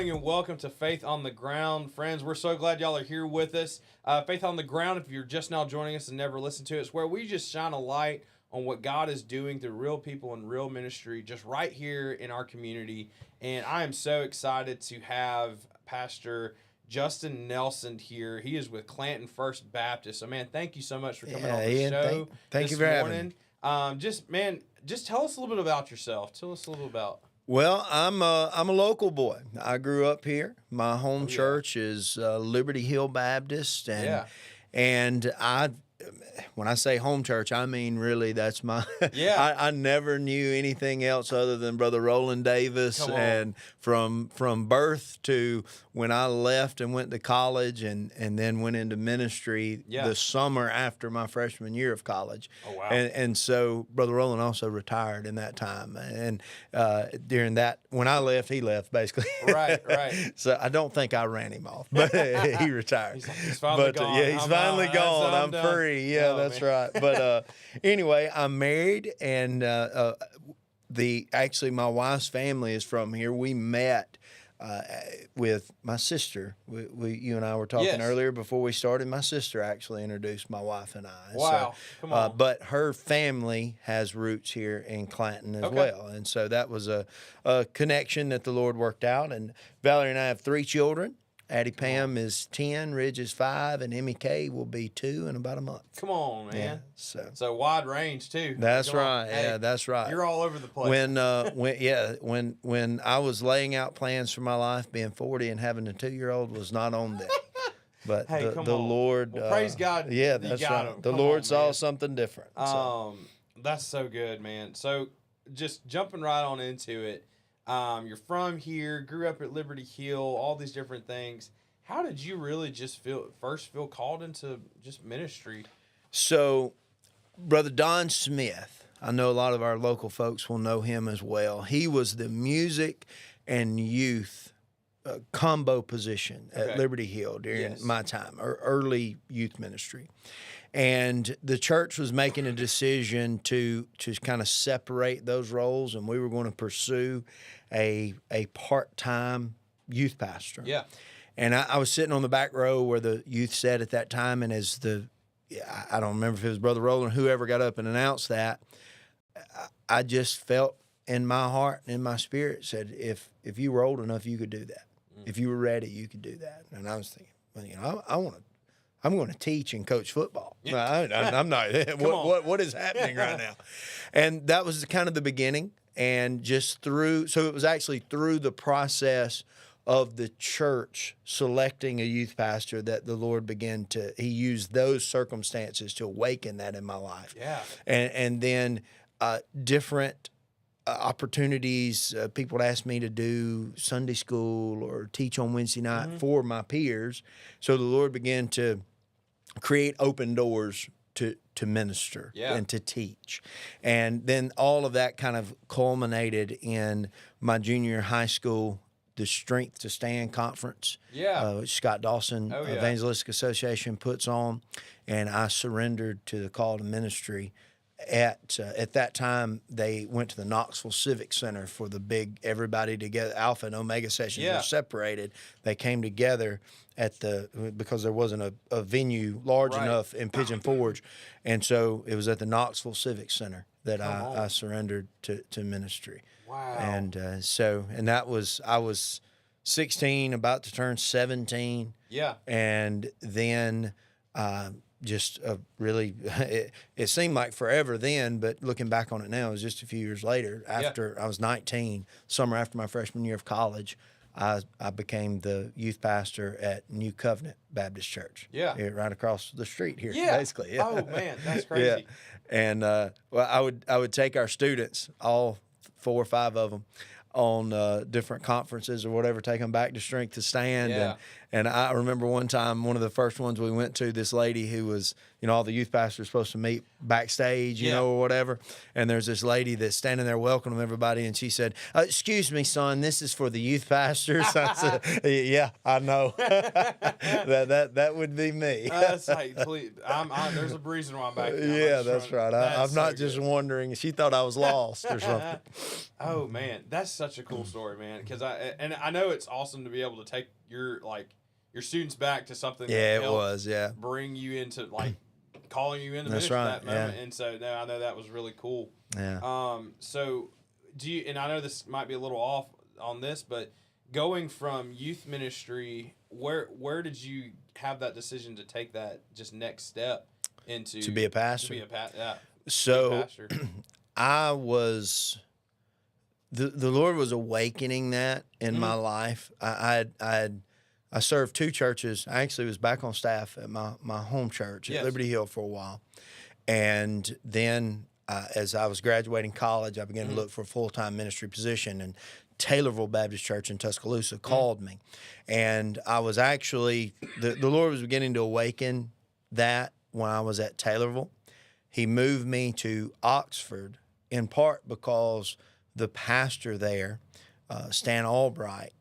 morning and welcome to Faith on the Ground. Friends, we're so glad y'all are here with us. Faith on the Ground, if you're just now joining us and never listened to it, it's where we just shine a light on what God is doing through real people and real ministry just right here in our community. And I am so excited to have Pastor Justin Nelson here. He is with Clanton First Baptist. So, man, thank you so much for coming on the Ian, show thank you for having me. Just tell us a little bit about yourself. Tell us a little about. Well, I'm a local boy. I grew up here. My home church is Liberty Hill Baptist, and when I say home church, I mean really that's my. I never knew anything else other than Brother Roland Davis, and from birth to when I left and went to college, and then went into ministry the summer after my freshman year of college. Oh wow! And so Brother Roland also retired in that time, and during that when I left, he left basically. Right. So I don't think I ran him off, but he retired. He's finally gone. He's finally gone. I'm free. Yeah, that's right. But anyway, I'm married, and actually my wife's family is from here. We met with my sister. You and I were talking earlier before we started. My sister actually introduced my wife and I. Wow. Come on. But her family has roots here in Clanton as well. And so that was a connection that the Lord worked out. And Valerie and I have 3 children. Addie Pam is 10, Ridge is 5, and Emmy Kay will be 2 in about a month. Come on, man. Yeah, so wide range too. That's right. Hey, that's right. You're all over the place. When I was laying out plans for my life, being 40 and having a 2-year-old was not on there. But hey, the Lord, praise God. Yeah, that's right. The Lord saw something different. So. That's so good, man. So just jumping right on into it. You're from here, grew up at Liberty Hill, all these different things. How did you really just feel called into just ministry? So, Brother Don Smith, I know a lot of our local folks will know him as well. He was the music and youth combo position at Liberty Hill during my time, or early youth ministry. And the church was making a decision to kind of separate those roles, and we were going to pursue a part-time youth pastor. Yeah. And I was sitting on the back row where the youth sat at that time, and as I don't remember if it was Brother Roland or whoever got up and announced that, I just felt in my heart and in my spirit said, if you were old enough, you could do that. If you were ready, you could do that. And I was thinking, well, I'm going to teach and coach football. Yeah. I'm not. What is happening right now? And that was kind of the beginning. And so it was actually through the process of the church selecting a youth pastor that the Lord he used those circumstances to awaken that in my life. Yeah. And then different opportunities. People would ask me to do Sunday school or teach on Wednesday night for my peers. So the Lord began to create open doors to minister and to teach. And then all of that kind of culminated in my junior high school, the Strength to Stand conference, which Scott Dawson Evangelistic Association puts on. And I surrendered to the call to ministry. At that time, they went to the Knoxville Civic Center for the big everybody together. Alpha and Omega sessions were separated. They came together because there wasn't a venue large enough in Pigeon Forge, and so it was at the Knoxville Civic Center that I surrendered to ministry. Wow! And I was 16, about to turn 17. Yeah. And then. Really, it seemed like forever then, but looking back on it now, it was just a few years later. After I was 19, summer after my freshman year of college, I became the youth pastor at New Covenant Baptist Church. Yeah. Here, right across the street here, basically. Yeah. Oh, man, that's crazy. And I would take our students, all 4 or 5 of them, on different conferences or whatever, take them back to Strength to Stand. And I remember one time, one of the first ones we went to, this lady who was, all the youth pastors supposed to meet backstage, you know, or whatever. And there's this lady that's standing there welcoming everybody, and she said, "Excuse me, son, this is for the youth pastors." I said, "Yeah, I know." that would be me. It's like, please, there's a reason why I'm back here. Yeah, that's right. I'm not just wondering. She thought I was lost or something. Oh man, that's such a cool story, man. Because I know it's awesome to be able to take your students back to something. Yeah, that it was. Yeah, bring you into calling you into that's ministry right. at that moment. And so no, I know that was really cool. Yeah. So do you? And I know this might be a little off on this, but going from youth ministry, where did you have that decision to take that just next step into to be a pastor? To be a yeah. So I was. The Lord was awakening that in my life. I served 2 churches. I actually was back on staff at my home church at Liberty Hill for a while. And then as I was graduating college, I began to look for a full-time ministry position. And Taylorville Baptist Church in Tuscaloosa called me. And I was actually, the Lord was beginning to awaken that when I was at Taylorville. He moved me to Oxford in part because the pastor there, Stan Albright,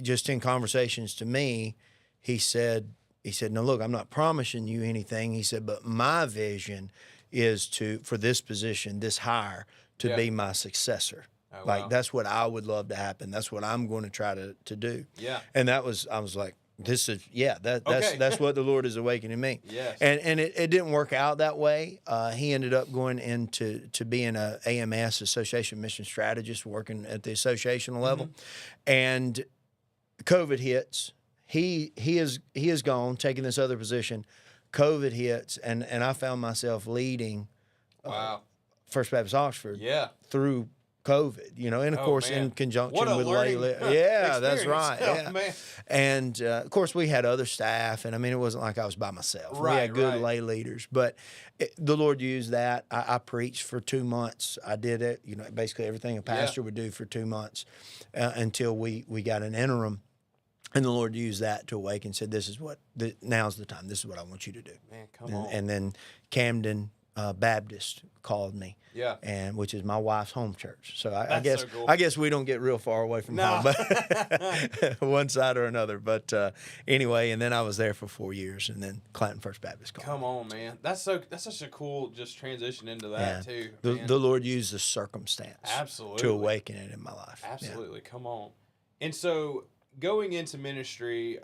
just in conversations to me, he said, "No, look, I'm not promising you anything." He said, "But my vision is for this position, this hire, to be my successor. Oh, like wow. That's what I would love to happen. That's what I'm going to try to do." Yeah. And I was like, that's what the Lord is awakening me. Yes. And it didn't work out that way. He ended up going into being a AMS, Association Mission Strategist, working at the associational level. And COVID hits. He is gone, taking this other position. COVID hits, and I found myself leading First Baptist Oxford through COVID, and of course in conjunction with lay. Yeah, that's right. Yeah. Man. And of course we had other staff, and I mean it wasn't like I was by myself. We had good lay leaders, but the Lord used that. I preached for 2 months. I did it, basically everything a pastor would do for 2 months until we got an interim. And the Lord used that to awaken and said, now's the time. This is what I want you to do. Man, come on. And then Camden Baptist called me. Yeah. And which is my wife's home church. So I That's guess so cool. I guess we don't get real far away from home, but one side or another. But anyway, and then I was there for 4 years, and then Clanton First Baptist called. Come on, man. That's such a cool just transition into that too. The Lord used the circumstance to awaken it in my life. Absolutely. Yeah. Come on. And so going into ministry,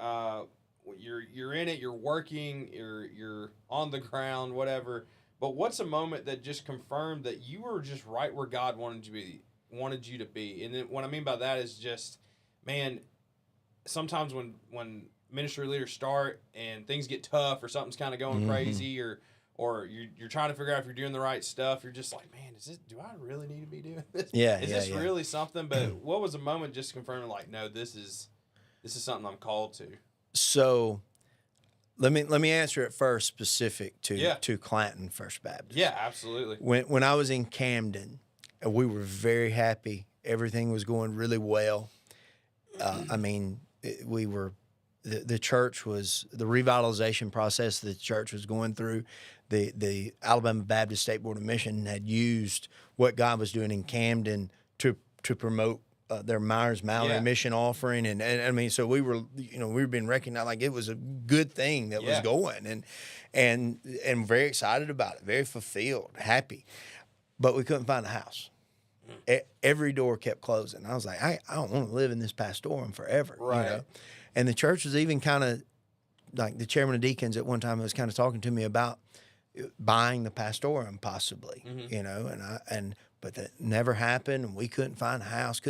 you're in it, you're working, you're on the ground, whatever. But what's a moment that just confirmed that you were just right where God wanted you to be? And then what I mean by that is just, man, sometimes when ministry leaders start and things get tough or something's kind of going crazy or you're trying to figure out if you're doing the right stuff, you're just like, man, do I really need to be doing this? Is this really something? But what was a moment just confirming like, no, this is something I'm called to? So let me answer it first specific to Clanton First Baptist. Yeah, absolutely. When I was in Camden, we were very happy. Everything was going really well. I mean, we were the church was the revitalization process the church was going through. The Alabama Baptist State Board of Mission had used what God was doing in Camden to promote their Myers Mallory mission offering, and I mean, so we were being recognized like it was a good thing that was going, and very excited about it, very fulfilled, happy, but we couldn't find a house. Every door kept closing. I was like, I don't want to live in this pastorum forever, right? And the church was even kind of like the chairman of deacons at one time was kind of talking to me about buying the pastorum possibly, but that never happened, and we couldn't find a house,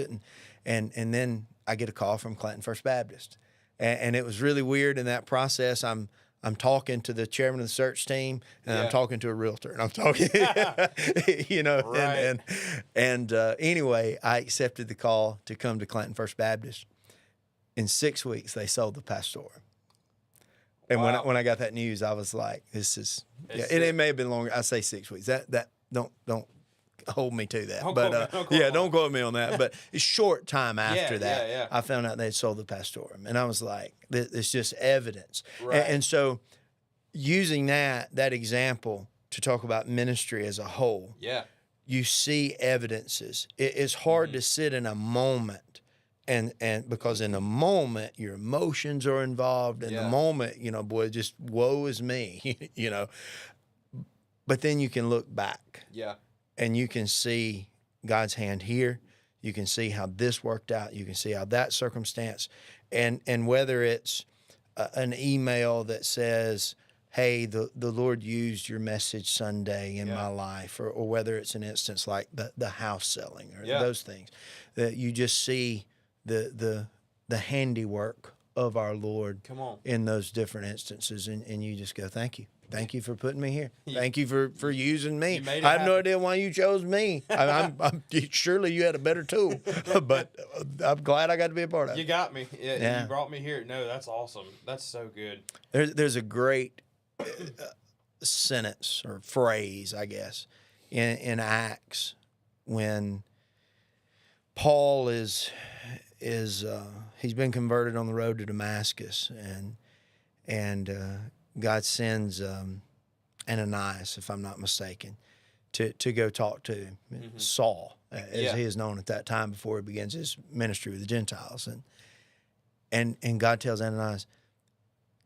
and then I get a call from Clanton First Baptist, and it was really weird in that process. I'm talking to the chairman of the search team, and I'm talking to a realtor, and I'm talking, right. and anyway, I accepted the call to come to Clanton First Baptist. In 6 weeks, they sold the pastorum. And when I got that news, I was like, "This is." It may have been longer. I say 6 weeks. That don't hold me to that. Don't But quote me yeah, on don't that. quote me on that. But a short time after that, yeah. I found out they'd sold the pastorum, and I was like, it's just evidence. Right. And so, using that example to talk about ministry as a whole, Yeah. you see evidences. It's hard to sit in a moment, and because in the moment your emotions are involved. In the moment, boy, just woe is me, But then you can look back. Yeah. And you can see God's hand here. You can see how this worked out. You can see how that circumstance, and whether it's an email that says, hey, the Lord used your message Sunday in my life, or whether it's an instance like the house selling or those things, that you just see the handiwork of our Lord in those different instances, and you just go, thank you. Thank you for putting me here. Thank you for using me. I have no idea why you chose me. I'm surely you had a better tool, but I'm glad I got to be a part of it. You got me. Yeah. You brought me here. No, that's awesome. That's so good. There's a great sentence or phrase, I guess, in Acts when Paul is he's been converted on the road to Damascus, and God sends Ananias, if I'm not mistaken, to go talk to him, Saul, as he is known at that time before he begins his ministry with the Gentiles, and God tells Ananias,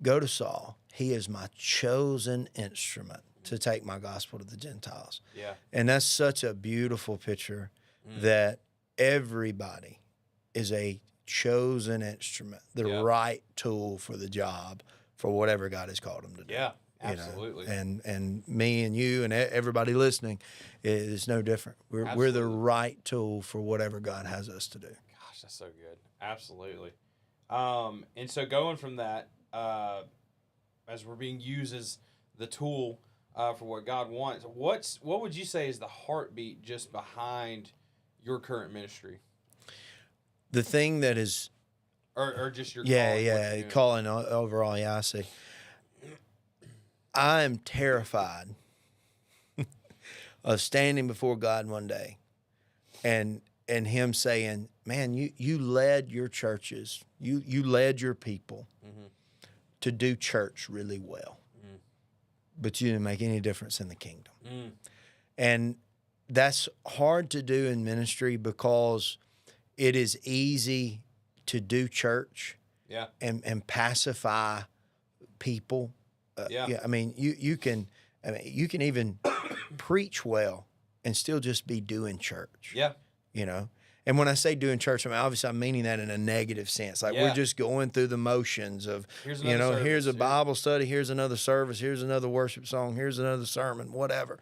go to Saul. He is my chosen instrument to take my gospel to the Gentiles. Yeah. And that's such a beautiful picture that everybody is a chosen instrument, the right tool for the job, for whatever God has called them to do. Yeah, absolutely. And me and you and everybody listening is no different. We're the right tool for whatever God has us to do. Gosh, that's so good. Absolutely. And so going from that, as we're being used as the tool for what God wants, what would you say is the heartbeat just behind your current ministry? The thing that is... Or just your calling overall, I see. I am terrified of standing before God one day and him saying, man, you led your churches, you led your people to do church really well, but you didn't make any difference in the kingdom. And that's hard to do in ministry because it is easy to do church and pacify people. I mean, you can even preach well and still just be doing church. Yeah. And when I say doing church, I mean, obviously I'm meaning that in a negative sense. Like we're just going through the motions of, here's a Bible study, here's another service, here's another worship song, here's another sermon, whatever.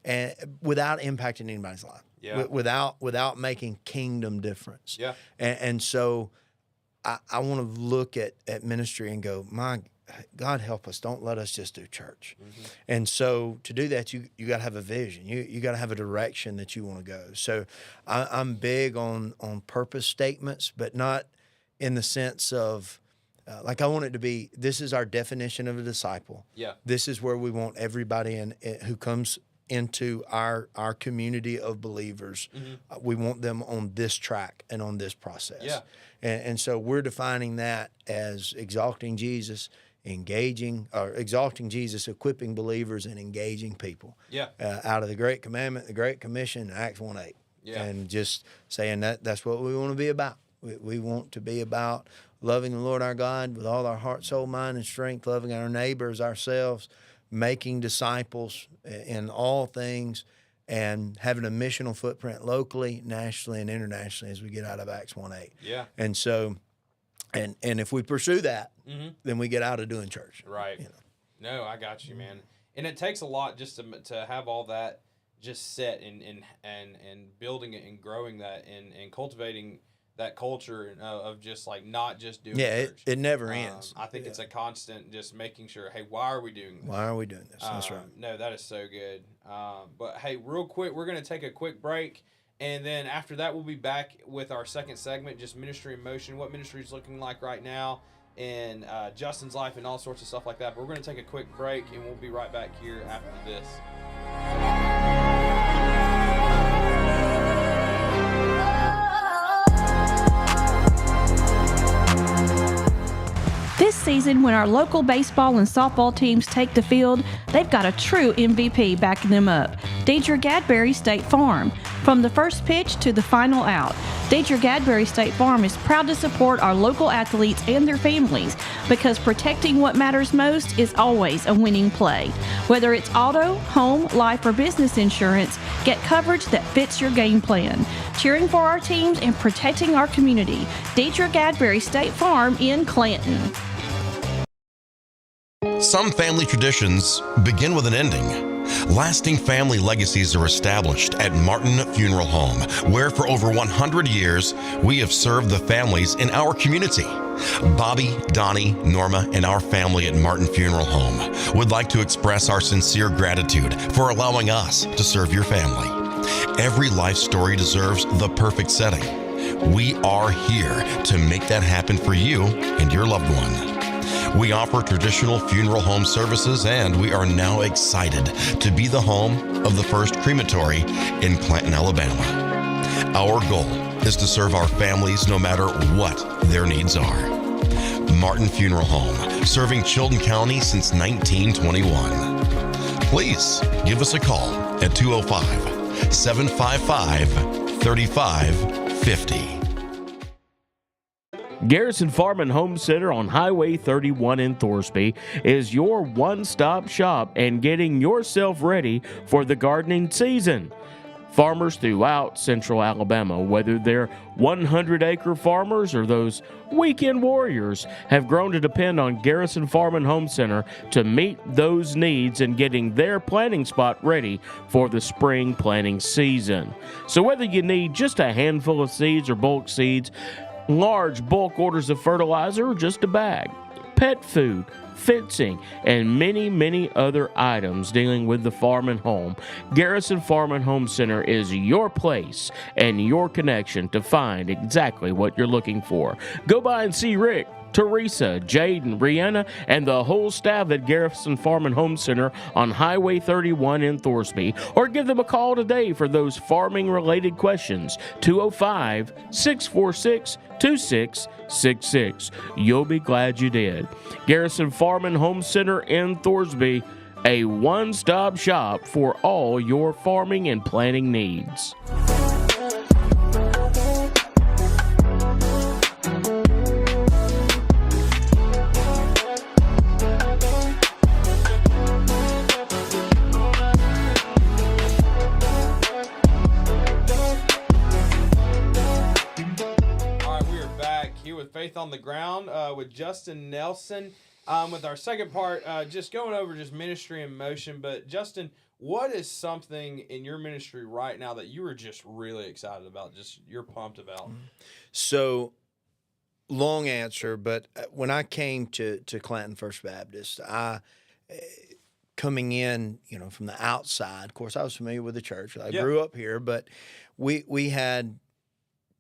And without impacting anybody's life. Yeah. Without making kingdom difference. Yeah. And so I want to look at ministry and go, my God, help us. Don't let us just do church. And so to do that, you got to have a vision. You got to have a direction that you want to go. So I'm big on purpose statements, but not in the sense of, like I want it to be, this is our definition of a disciple. Yeah. This is where we want everybody who comes into our community of believers. We want them on this track and on this process. Yeah. And so we're defining that as exalting Jesus, exalting Jesus, equipping believers, and engaging people. Yeah. Out of the Great Commandment, the Great Commission, Acts 1:8. Yeah. And just saying that's what we want to be about. We want to be about loving the Lord our God with all our heart, soul, mind, and strength, loving our neighbors, ourselves, making disciples in all things, and having a missional footprint locally, nationally, and internationally as we get out of Acts 1:8. Yeah. And so, and if we pursue that, then we get out of doing church. Right. No, I got you, man. And it takes a lot just to have all that just set and building it and growing that and cultivating that culture of just like not just doing church. It never ends. I think it's a constant just making sure, hey, why are we doing this? Why are we doing this? That's right. No, that is so good. But hey, real quick, we're going to take a quick break. And then after that, we'll be back with our second segment, just ministry in motion, what ministry is looking like right now in Justin's life and all sorts of stuff like that. But we're going to take a quick break, and we'll be right back here after this. This season, when our local baseball and softball teams take the field, they've got a true MVP backing them up. Deidre Gadberry State Farm. From the first pitch to the final out, Deidre Gadberry State Farm is proud to support our local athletes and their families because protecting what matters most is always a winning play. Whether it's auto, home, life, or business insurance, get coverage that fits your game plan. Cheering for our teams and protecting our community. Deidre Gadberry State Farm in Clanton. Some family traditions begin with an ending. Lasting family legacies are established at Martin Funeral Home, where for over 100 years, we have served the families in our community. Bobby, Donnie, Norma, and our family at Martin Funeral Home would like to express our sincere gratitude for allowing us to serve your family. Every life story deserves the perfect setting. We are here to make that happen for you and your loved one. We offer traditional funeral home services, and we are now excited to be the home of the first crematory in Clanton, Alabama. Our goal is to serve our families no matter what their needs are. Martin Funeral Home, serving Chilton County since 1921. Please give us a call at 205-755-3550. Garrison Farm and Home Center on Highway 31 in Thorsby is your one-stop shop and getting yourself ready for the gardening season. Farmers throughout central Alabama, whether they're 100-acre farmers or those weekend warriors, have grown to depend on Garrison Farm and Home Center to meet those needs and getting their planting spot ready for the spring planting season. So whether you need just a handful of seeds or bulk seeds, large bulk orders of fertilizer, or just a bag, pet food, fencing, and many, many other items dealing with the farm and home, Garrison Farm and Home Center is your place and your connection to find exactly what you're looking for. Go by and see Rick, Teresa, Jade, and Brianna, and the whole staff at Garrison Farm and Home Center on Highway 31 in Thorsby, or give them a call today for those farming-related questions, 205-646-2666. You'll be glad you did. Garrison Farm and Home Center in Thorsby, a one-stop shop for all your farming and planting needs. Faith on the Ground with Justin Nelson. With our second part, just going over just ministry in motion. But Justin, what is something in your ministry right now that you are just really excited about, just you're pumped about? So, long answer, but when I came to Clanton First Baptist, coming in, from the outside, of course, I was familiar with the church. I grew up here, but we had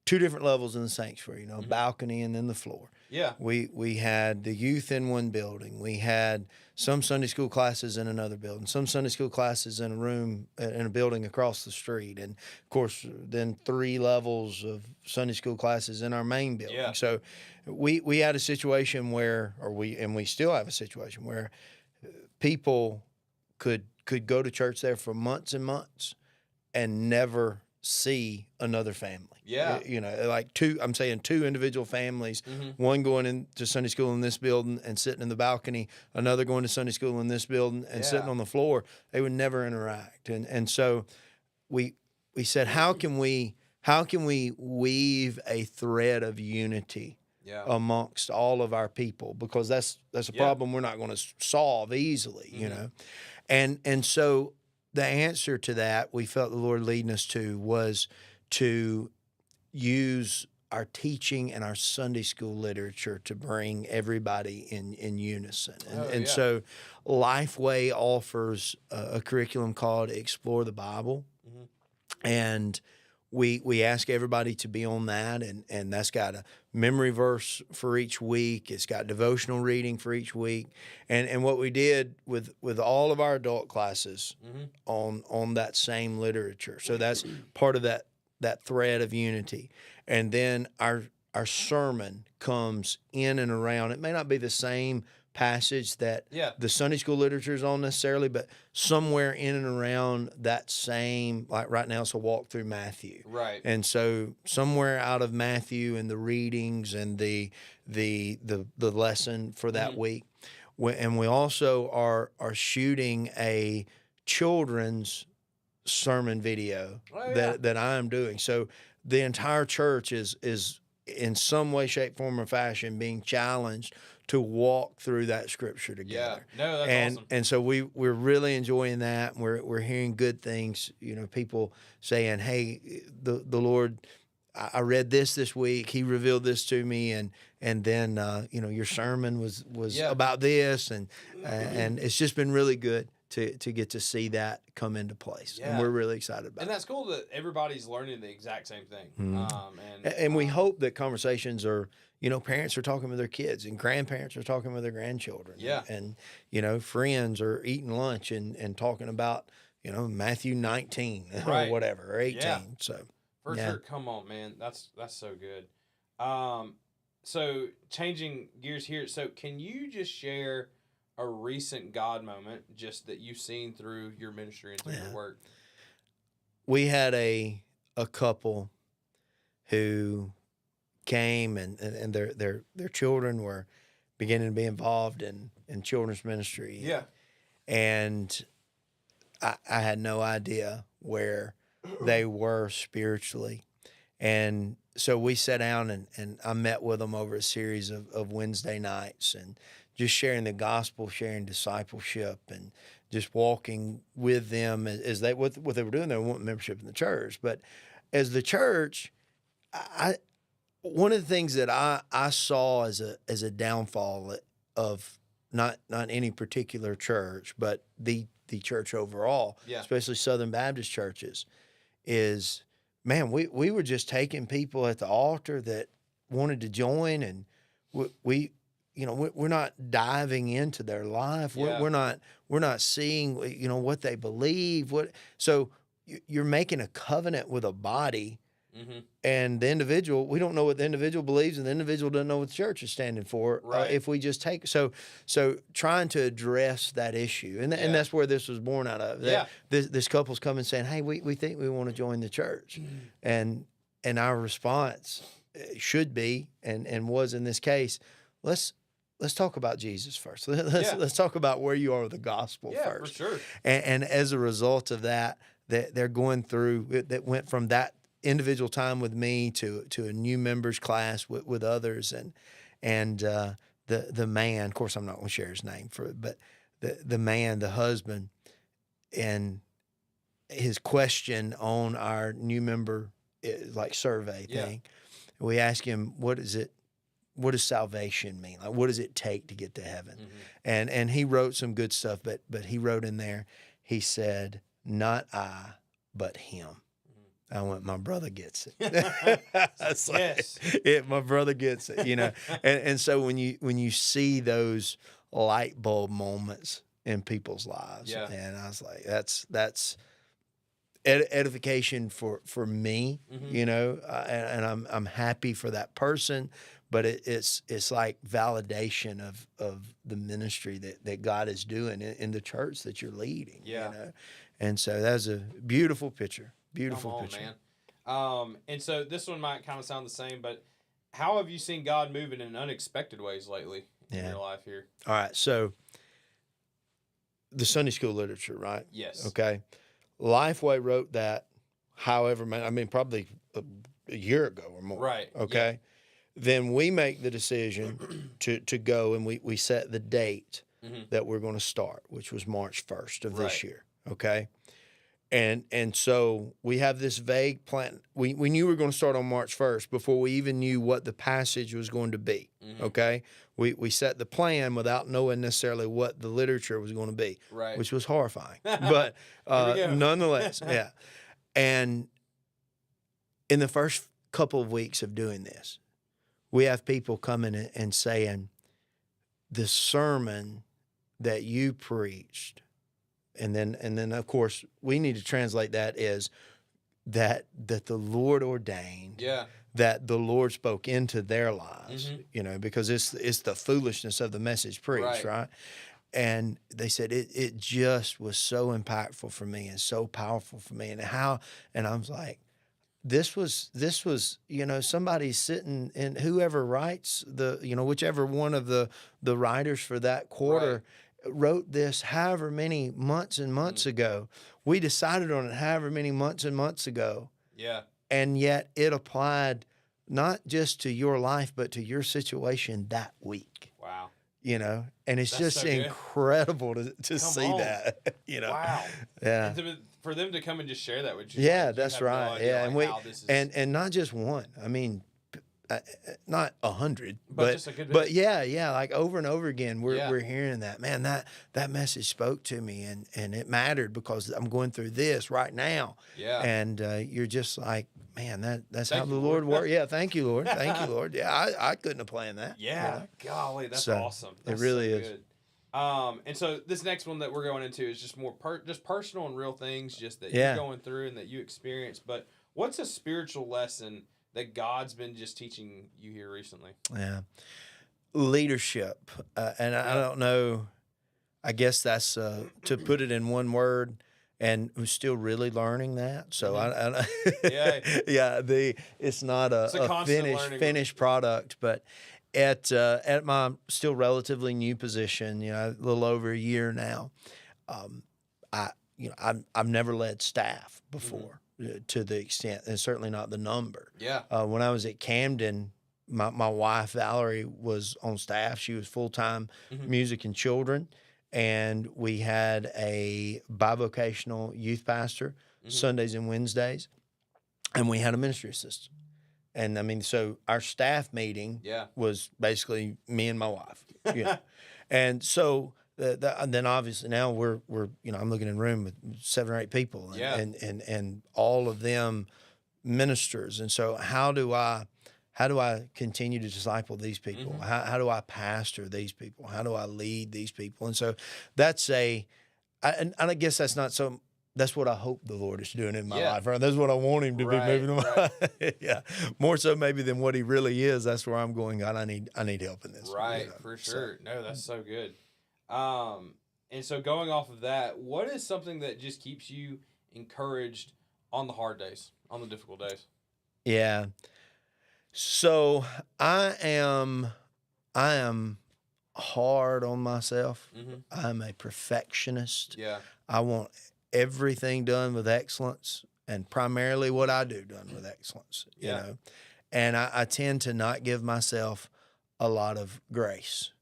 two different levels in the sanctuary, balcony and then the floor. Yeah. We had the youth in one building. We had some Sunday school classes in another building, some Sunday school classes in a room, in a building across the street. And, of course, then 3 levels of Sunday school classes in our main building. Yeah. So we had a situation where, we still have a situation where people could go to church there for months and months and never see another family. Yeah. I'm saying 2 individual families, one going into Sunday school in this building and sitting in the balcony, another going to Sunday school in this building and sitting on the floor. They would never interact. And so we said, how can we weave a thread of unity amongst all of our people? Because that's a problem we're not going to solve easily, And so the answer to that, we felt the Lord leading us to, was to use our teaching and our Sunday school literature to bring everybody in unison. So Lifeway offers a curriculum called Explore the Bible. And we ask everybody to be on that, and that's got a memory verse for each week. It's got devotional reading for each week. And what we did with all of our adult classes on that same literature. So that's part of that thread of unity. And then our our sermon comes in and around. It may not be the same passage that Yeah. the Sunday school literature is on necessarily, but somewhere in and around that same, like right now it's a walk through Matthew. Right. And so somewhere out of Matthew and the readings and the lesson for that week. And we also are shooting a children's sermon video that I am doing. So the entire church is in some way, shape, form, or fashion being challenged to walk through that scripture together. Yeah. No, that's awesome. And so we're really enjoying that. We're hearing good things. You know, people saying, "Hey, the Lord, I read this week. He revealed this to me, and then you know, your sermon was about this, and it's just been really good to get to see that come into place, and we're really excited about And it. that's cool that everybody's learning the exact same thing. And we hope that conversations are, you know, parents are talking with their kids and grandparents are talking with their grandchildren. Yeah. And you know, friends are eating lunch and talking about, you know, Matthew 19 Right. or whatever, or 18. Yeah. So For yeah. sure. Come on, man. That's so good. So changing gears here. So can you just share a recent God moment just that you've seen through your ministry and through your work? We had a couple who came and their children were beginning to be involved in children's ministry. Yeah. And I had no idea where they were spiritually. And so we sat down and I met with them over a series of Wednesday nights and just sharing the gospel, sharing discipleship, and just walking with them as they what they were doing. They wanted membership in the church. But as the church, one of the things that I saw as a downfall of not any particular church, but the church overall, especially Southern Baptist churches, is, man, we were just taking people at the altar that wanted to join, and we you know, we're not diving into their life. We're not seeing, you know, what they believe. So you're making a covenant with a body. And the individual, we don't know what the individual believes, and the individual doesn't know what the church is standing for. Right. If we just take so trying to address that issue, and that's where this was born out of. This couple's coming saying, "Hey, we think we want to join the church," and our response should be and was in this case, let's talk about Jesus first. Let's talk about where you are with the gospel first. For sure. And as a result of that they're going through that went from that individual time with me to a new members class with others, and the man, of course I'm not going to share his name but the man, the husband, and his question on our new member like survey thing, we asked him, what does salvation mean? Like, what does it take to get to heaven? And he wrote some good stuff, but he wrote in there, he said, "Not I, but him." I went, my brother gets it. My brother gets it, you know. And so when you see those light bulb moments in people's lives, and I was like, that's edification for me, you know, and I'm happy for that person, but it's like validation of the ministry that God is doing in the church that you're leading, you know. And so that's a beautiful picture. Beautiful picture. Man. And so this one might kind of sound the same, but how have you seen God moving in unexpected ways lately in your life here? All right. So the Sunday school literature, right? Yes. Okay. Lifeway wrote that, however, probably a year ago or more. Right. Okay. Yeah. Then we make the decision to go, and we set the date that we're going to start, which was March 1st of this year. Okay. And so we have this vague plan. We knew we were going to start on March 1st before we even knew what the passage was going to be, okay? We set the plan without knowing necessarily what the literature was going to be, which was horrifying. But nonetheless, yeah. And in the first couple of weeks of doing this, we have people coming and saying, the sermon that you preached, and then of course we need to translate that as that the Lord ordained that the Lord spoke into their lives, you know, because it's the foolishness of the message preached, right? And they said it just was so impactful for me and so powerful for me. And I was like, this was, you know, somebody sitting, and whoever writes whichever one of the writers for that quarter wrote this however many months and months ago. We decided on it however many months and months ago. Yeah. And yet it applied not just to your life, but to your situation that week. Wow. You know, and it's just so incredible to see that, you know. Wow. Yeah. And for them to come and just share that with you. Yeah, that's right. No, and not just one. I mean, not 100, but just a good but yeah, like over and over again, we're hearing that. Man, that message spoke to me, and it mattered because I'm going through this right now. Yeah, and you're just like, man, that's how the Lord works. Yeah, thank you, Lord. Thank you, Lord. Yeah, I couldn't have planned that. Yeah, you know? Golly, that's awesome. That's it really is. Good. And so this next one that we're going into is just more just personal and real things, just that you're going through and that you experience. But what's a spiritual lesson that God's been just teaching you here recently? Yeah. Leadership. And I don't know, I guess that's to put it in one word, and I'm still really learning that. So it's not a finished product, but at my still relatively new position, you know, a little over a year now, I've never led staff before. To the extent, and certainly not the number. Yeah. When I was at Camden, my wife, Valerie, was on staff. She was full-time music and children. And we had a bivocational youth pastor Sundays and Wednesdays. And we had a ministry assistant. And I mean, so our staff meeting was basically me and my wife. Yeah. And so and then obviously now we're you know, I'm looking in a room with 7 or 8 people and all of them ministers. And so how do I continue to disciple these people? How do I pastor these people? How do I lead these people? And so that's and I guess that's what I hope the Lord is doing in my life. Right? That's what I want him to be moving in my life. Yeah. More so maybe than what he really is. That's where I'm going. God, I need help in this. Right. You know? For sure. So, no, that's so good. And so going off of that, what is something that just keeps you encouraged on the hard days, on the difficult days? Yeah. So I am hard on myself. I'm a perfectionist. Yeah. I want everything done with excellence, and primarily what I do done with excellence, you know. And I tend to not give myself a lot of grace.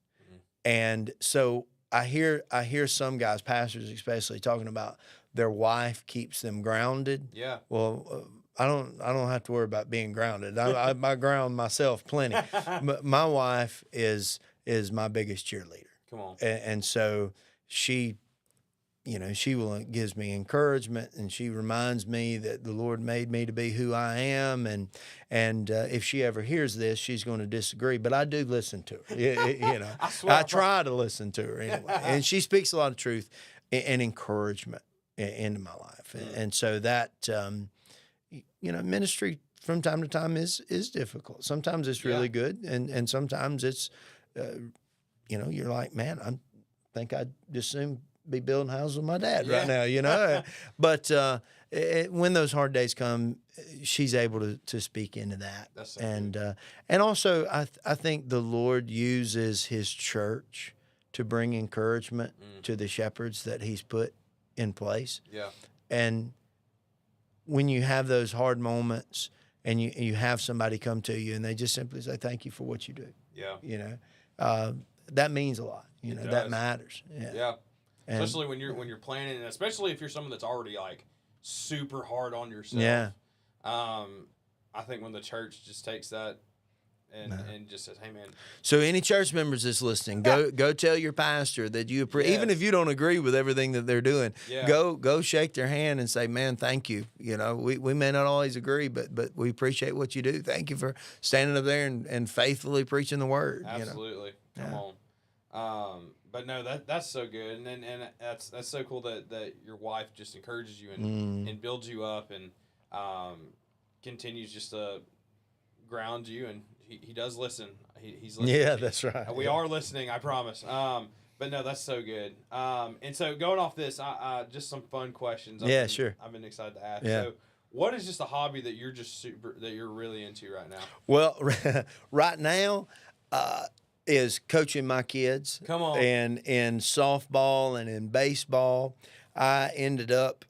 And so I hear some guys, pastors especially, talking about their wife keeps them grounded. Yeah. Well, I don't have to worry about being grounded. I ground myself plenty. My wife is my biggest cheerleader. Come on. And so she, you know, she gives me encouragement, and she reminds me that the Lord made me to be who I am. And if she ever hears this, she's going to disagree. But I do listen to her. You know, I try to listen to her anyway. And she speaks a lot of truth and encouragement into my life. And so that, you know, ministry from time to time is difficult. Sometimes it's really good, and sometimes it's, you know, you're like, man, I think I'd just soon be building houses with my dad right now, you know. But when those hard days come, she's able to speak into that. That's so and also I think the Lord uses his church to bring encouragement to the shepherds that he's put in place. Yeah. And when you have those hard moments and you have somebody come to you and they just simply say, thank you for what you do. Yeah. You know, that means a lot. You know, that matters. Yeah. Yeah. And, especially when you're planning, and especially if you're someone that's already like super hard on yourself. Yeah. I think when the church just takes that and just says, "Hey, man." So any church members that's listening, go tell your pastor that you even if you don't agree with everything that they're doing, go shake their hand and say, "Man, thank you." You know, we may not always agree, but we appreciate what you do. Thank you for standing up there and faithfully preaching the word. Absolutely. You know? Come on. But no, that's so good, and that's so cool that your wife just encourages you and builds you up and continues just to ground you, and he does listen. He's listening. Yeah, to you. that's right. We Yeah. are listening, I promise. But no, that's so good. And so going off this, I just some fun questions. Sure. I've been excited to ask. Yeah. So, what is just a hobby that you're really into right now? Well, right now is coaching my kids. Come on. And in softball and in baseball, I ended up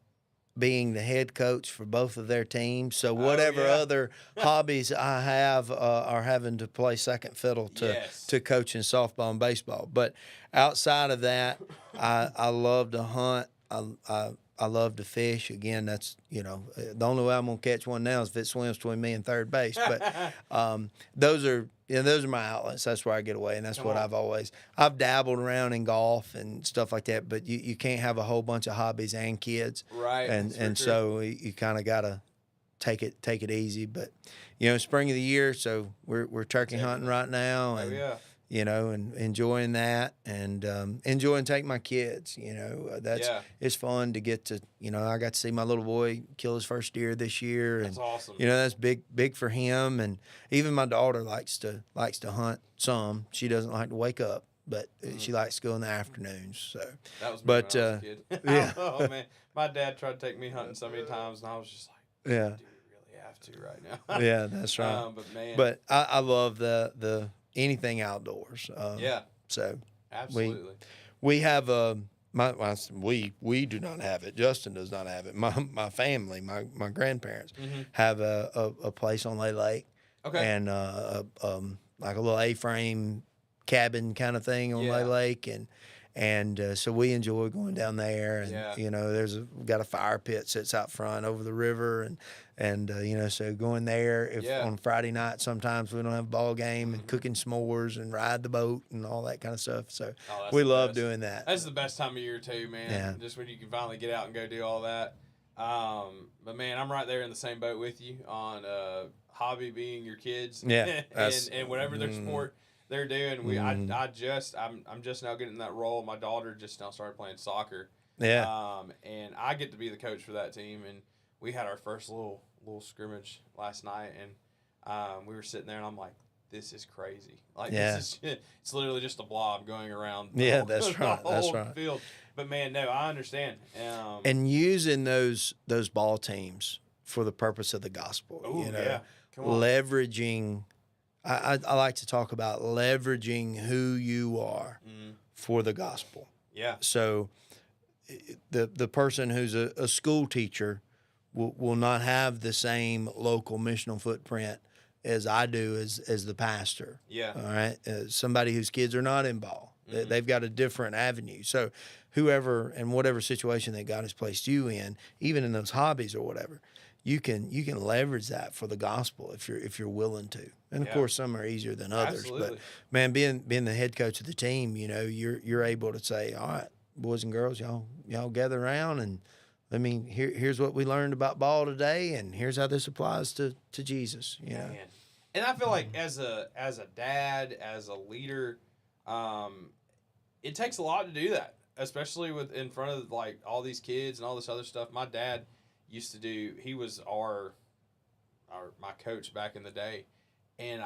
being the head coach for both of their teams. So whatever yeah. other hobbies I have are having to play second fiddle to coaching softball and baseball. But outside of that, I love to hunt. I love to fish. Again, that's, the only way I'm going to catch one now is if it swims between me and third base. But those are my outlets. That's where I get away, and that's what I've dabbled around in golf and stuff like that. But you can't have a whole bunch of hobbies and kids, Right. And so you kind of got to take it easy. But spring of the year, so we're turkey hunting right now, and and enjoying that, and enjoying taking my kids. It's fun to get to. I got to see my little boy kill his first deer this year, and That's awesome. that's big for him. And even my daughter likes to hunt some. She doesn't like to wake up, but she likes to go in the afternoons. So that was me but when I was a kid. yeah. Oh man, my dad tried to take me hunting so many times, and I was just like, Yeah. do we really have to right now? Yeah, that's right. But man, But I love the anything outdoors. So absolutely. we have we do not have it. Justin does not have it. My family, my grandparents have a place on Lay Lake. Okay. And like a little A-frame cabin kind of thing on Lay Lake, and so we enjoy going down there. And we've got a fire pit sits out front over the river, and so going there on Friday night, sometimes we don't have a ball game, and cooking s'mores and ride the boat and all that kind of stuff. So we love doing that. That's the best time of year too, man. Yeah. Just when you can finally get out and go do all that. But man, I'm right there in the same boat with you on hobby being your kids. Yeah, and whatever their sport they're doing. I'm just now getting in that role. My daughter just now started playing soccer. Yeah. And I get to be the coach for that team, and we had our first little scrimmage last night, and we were sitting there, and I'm like, this is crazy. Like, this is it's literally just a blob going around. That's right. The That's whole right. field. But man, no, I understand. And using those ball teams for the purpose of the gospel. Ooh, yeah. Come on. Leveraging. I like to talk about leveraging who you are for the gospel. Yeah. So the person who's a school teacher will not have the same local missional footprint as I do as the pastor. Yeah. All right. Somebody whose kids are not in ball. They've got a different avenue. So whoever and whatever situation that God has placed you in, even in those hobbies or whatever, you can leverage that for the gospel if you're willing to. And of course, some are easier than others. Absolutely. But man, being the head coach of the team, you're able to say, all right, boys and girls, y'all gather around, and here's what we learned about ball today, and here's how this applies to Jesus. Man. And I feel like as a dad, as a leader, it takes a lot to do that, especially in front of like all these kids and all this other stuff. My dad used to do. He was my coach back in the day, and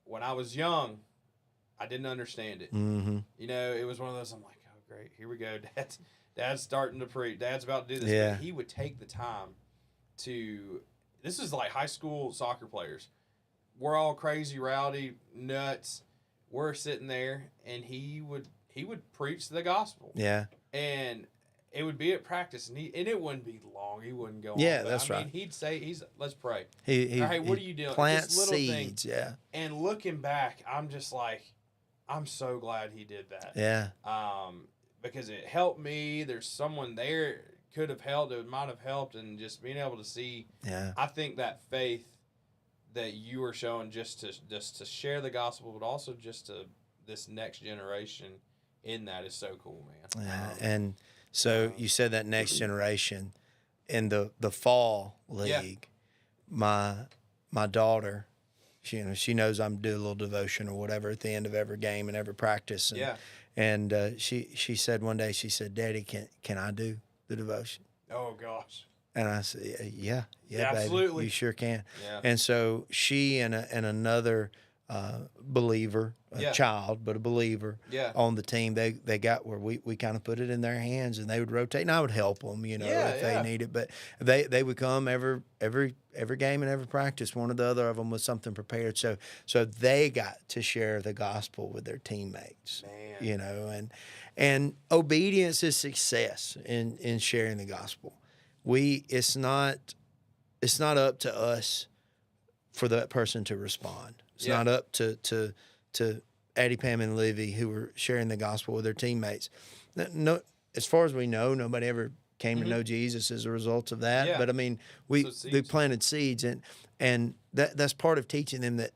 when I was young, I didn't understand it. Mm-hmm. It was one of those. I'm like, oh great, here we go. Dad's starting to preach. Dad's about to do this. Yeah. But he would take the time to. This is like high school soccer players. We're all crazy, rowdy, nuts. We're sitting there, and he would preach the gospel. Yeah. And it would be at practice, and it wouldn't be long. He wouldn't go on. Yeah, But, that's right. He'd say, let's pray. He Hey, what are you doing? Plant This little seeds. thing. Yeah. And looking back, I'm just like, I'm so glad he did that. Yeah. Because it helped me. There's someone there could have helped. It might have helped, and just being able to see. Yeah. I think that faith that you are showing just to share the gospel, but also just to this next generation in that is so cool, man. Yeah. And so you said that next generation in the fall league. My daughter, she knows I'm doing a little devotion or whatever at the end of every game and every practice. And, she said one day, she said, "Daddy, can I do the devotion?" Oh gosh. And I said, yeah, Yeah, baby, absolutely. you sure can. Yeah. And so she and another believer, a Yeah. child, but a believer Yeah. on the team, they got where we kind of put it in their hands, and they would rotate, and I would help them, you know, Yeah, if yeah. they need it. But they would come every game and every practice. One or the other of them was something prepared, so they got to share the gospel with their teammates. Man. You know, and obedience is success in sharing the gospel. It's not up to us for that person to respond. It's Yeah. not up to Addie, Pam, and Livy, who were sharing the gospel with their teammates. No, as far as we know, nobody ever came to know Jesus as a result of that. Yeah. But I mean, So they seeds. planted seeds, and that's part of teaching them that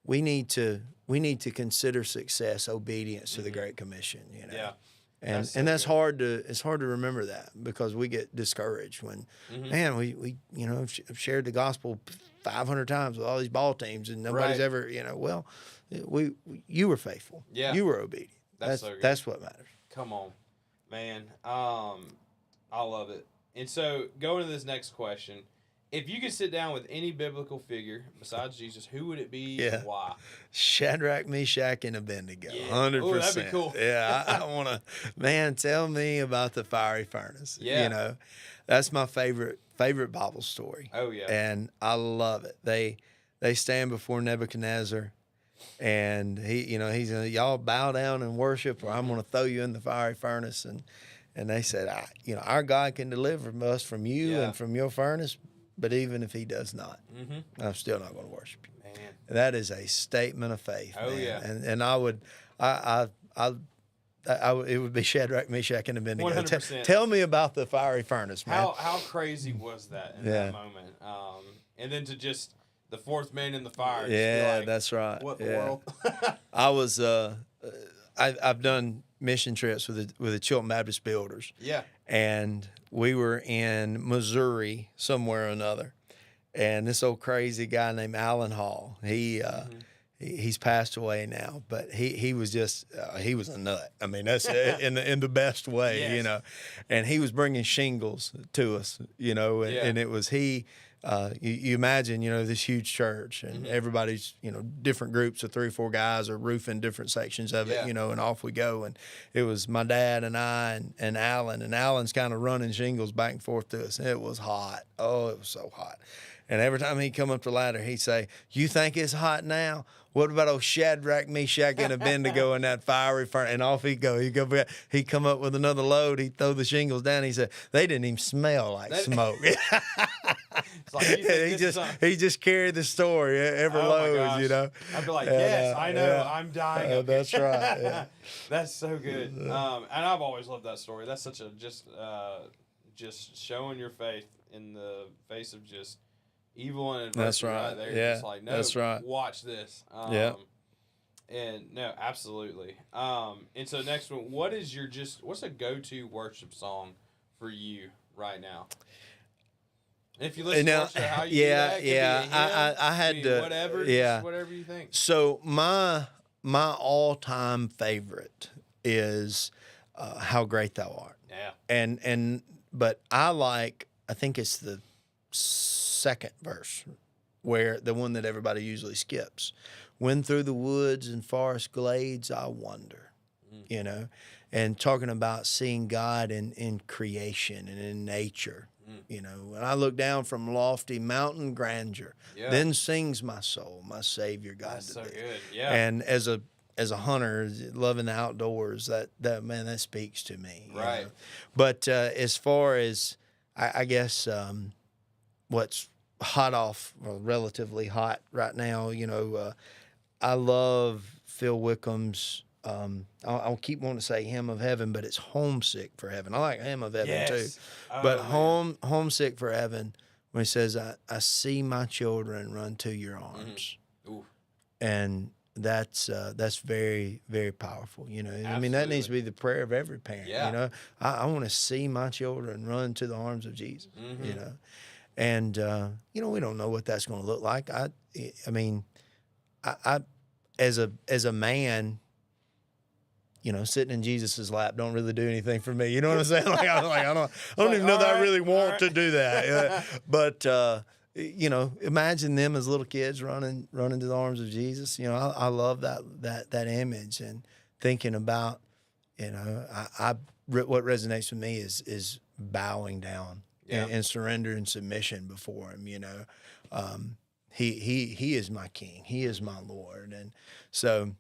we need to consider success obedience to the Great Commission. You know. Yeah. And That's so that's good. it's hard to remember that, because we get discouraged when, Mm-hmm. man, we have shared the gospel 500 times with all these ball teams, and nobody's Right. ever, well, you were faithful. Yeah. You were obedient. That's so good. That's what matters. Come on, man. I love it. And so, going to this next question, if you could sit down with any biblical figure besides Jesus, who would it be Yeah. and why? Shadrach, Meshach, and Abednego. Yeah. 100%. Ooh, that'd be cool. Yeah, I want to, man, tell me about the fiery furnace. Yeah. You know, that's my favorite Bible story. Oh, yeah. And I love it. They stand before Nebuchadnezzar, and he's gonna, y'all bow down and worship, or I'm gonna throw you in the fiery furnace. And they said, our God can deliver us from you Yeah. and from your furnace, but even if he does not, Mm-hmm. I'm still not going to worship you. Man. That is a statement of faith. Oh, man. yeah. And I would, it would be Shadrach, Meshach, and Abednego. 100%. Tell me about the fiery furnace, man. How crazy was that in Yeah. that moment? And then to just the fourth man in the fire. just be Yeah, like, that's right. What the Yeah. world? I was, I've done mission trips with the Chilton Baptist Builders, Yeah. and we were in Missouri somewhere or another, and this old crazy guy named Alan Hall, he's passed away now, but he was just he was a nut. I mean, that's in the best way, Yes. And he was bringing shingles to us, and it was he. You imagine, this huge church, and everybody's, different groups of 3 or 4 guys are roofing different sections of it, Yeah. and off we go. And it was my dad and I and Alan, and Alan's kind of running shingles back and forth to us. It was hot. Oh, it was so hot. And every time he'd come up the ladder, he'd say, "You think it's hot now? What about old Shadrach, Meshach, and Abednego in that fiery furnace?" And off he'd go. He'd come up with another load. He'd throw the shingles down. He said, "They didn't even smell like smoke." It's like, you think this is he just carried the story every Oh my load, gosh. I'd be like, yes, I know, yeah. I'm dying. of That's it. right. Yeah. That's so good. And I've always loved that story. That's such a just showing your faith in the face of just evil and adversity. That's right. There. Yeah, Just like, no, that's right. Watch this. Yeah. And no, absolutely. And so next one, what's a go-to worship song for you right now? And if you listen Now, to worship, how you yeah, do that, it could yeah, be a hymn, I had it could be to- whatever, yeah. just whatever you think. So my all-time favorite is "How Great Thou Art," Yeah. but I think it's the second verse, where the one that everybody usually skips. "When through the woods and forest glades I wander," and talking about seeing God in creation and in nature. When I look down from lofty mountain grandeur, Yeah. then sings my soul, my Savior God That's to so thee. good. Yeah. And as a hunter, loving the outdoors, that man, that speaks to me. Right. But as far as I guess what's hot off, or relatively hot right now, I love Phil Wickham's. I'll keep wanting to say "Hymn of Heaven," but it's "Homesick for Heaven." I like "Hymn of Heaven" too, Yes. Oh, but man. "Homesick for Heaven," when he says, "I see my children run to your arms," Ooh. and that's very, very powerful. I mean, that needs to be the prayer of every parent. Yeah. I want to see my children run to the arms of Jesus. And we don't know what that's going to look like. I mean, I as a man, sitting in Jesus's lap don't really do anything for me. You know what I'm saying? I don't even know that I really want to do that. But imagine them as little kids running to the arms of Jesus. I love that image, and thinking about, what resonates with me is bowing down and surrender and submission before him. He is my King. He is my Lord. And so